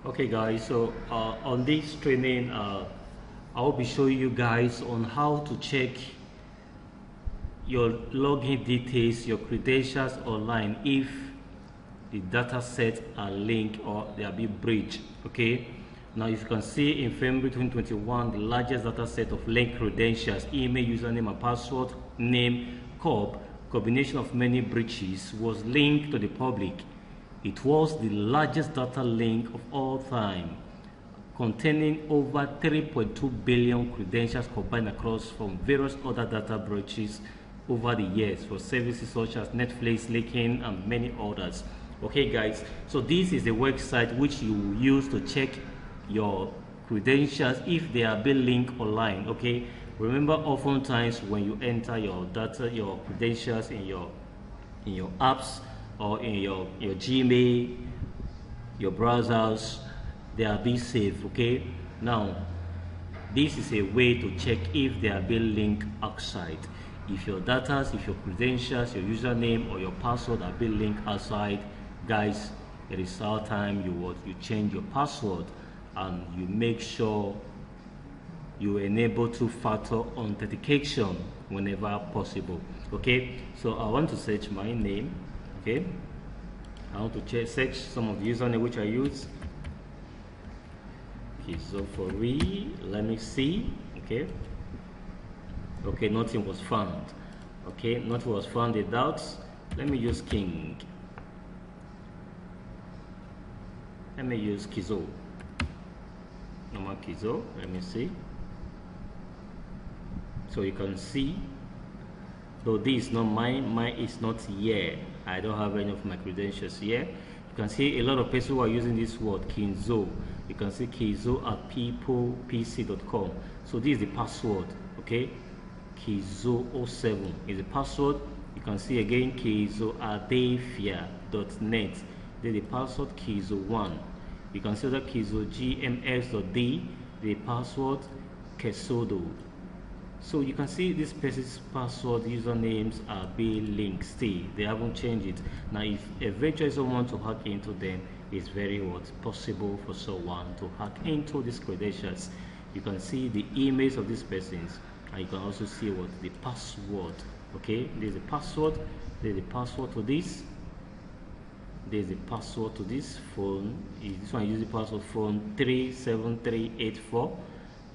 Okay guys, so on this training I will be showing you guys on how to check your login details, your credentials online if the data sets are linked or they are being breached. Okay, now if you can see in February 2021 the largest data set of linked credentials, email, username and password, name, COB, combination of many breaches was linked to the public. It was the largest data link of all time, containing over 3.2 billion credentials combined across from various other data breaches over the years for services such as Netflix, leaking and many others. Okay guys, so this is the website which you will use to check your credentials if they are being linked online. Okay, remember, oftentimes when you enter your data, your credentials in your apps or in your Gmail, your browsers, they are being saved. Okay, now this is a way to check if they are being linked outside. If your data, if your credentials, your username or your password are being linked outside, guys, it is our time you change your password and you make sure you enable two-factor authentication whenever possible. Okay, so I want to search my name. Okay, I want to search some of the username which I use. Okay, so for me, let me see. Okay, nothing was found. Okay, nothing was found without. Let me use King. Let me use Kizo. Normal Kizo. Let me see. So you can see, though this is not mine is not here. I don't have any of my credentials here. You can see a lot of people who are using this word Kinzo. You can see Kizo at peoplepc.com. So this is the password. Okay, Kizo07 is the password. You can see again kizoadefia.net. Then the password Kizo1. You can see that kizogms.d, the password Kesodo. So you can see this person's password usernames are being linked still. They haven't changed it. Now if eventually someone to hack into them, it's very possible for someone to hack into these credentials. You can see the emails of these persons and you can also see what the password. Okay, there's a password, there's a password to this, there's a password to this phone. This one uses password phone 37384.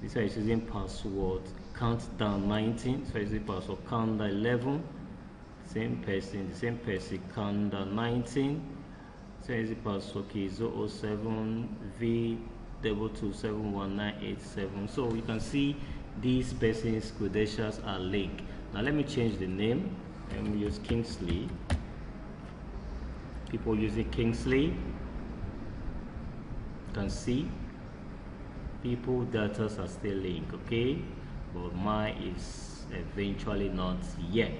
This one is using password countdown 19. So is the password countdown 11. The same person countdown 19. So is the password key 007 V2271987. So you can see these persons' credentials are linked. Now let me change the name. Let me use Kingsley. People using Kingsley, you can see people data are still linked. Okay, but mine is eventually not yet.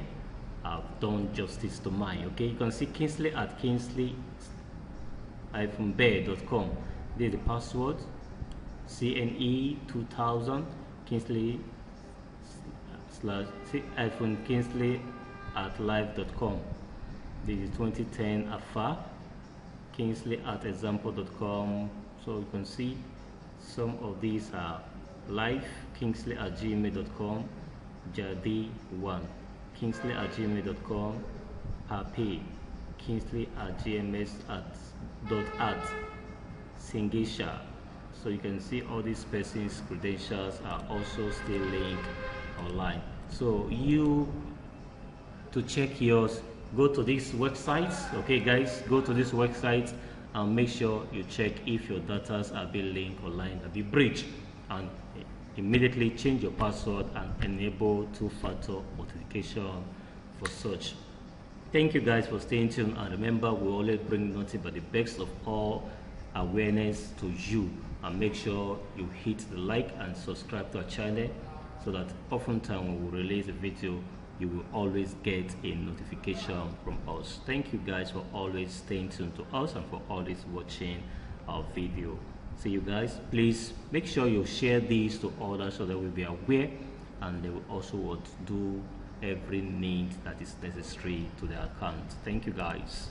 I've done justice to mine. Okay, you can see Kingsley at kingsley-bear.com. This is the password CNE2000 Kingsley /Kingsley at live.com. This is 2010 AFA Kingsley at example.com. So you can see some of these are live. Kingsley at gmail.com, Jadi1, Kingsley at gmail.com, Happy, Kingsley at gms@, Singisha. So you can see all these persons' credentials are also still linked online. So you to check yours, go to this website. Okay guys, go to this website and make sure you check if your data are being linked online or be breached, and immediately change your password and enable two-factor authentication for such. Thank you guys for staying tuned, and remember, we always bring nothing but the best of all awareness to you. And make sure you hit the like and subscribe to our channel so that oftentimes when we release a video, you will always get a notification from us. Thank you guys for always staying tuned to us and for always watching our video. See you guys. Please make sure you share these to others so that we'll be aware and they will also do every need that is necessary to their account. Thank you guys.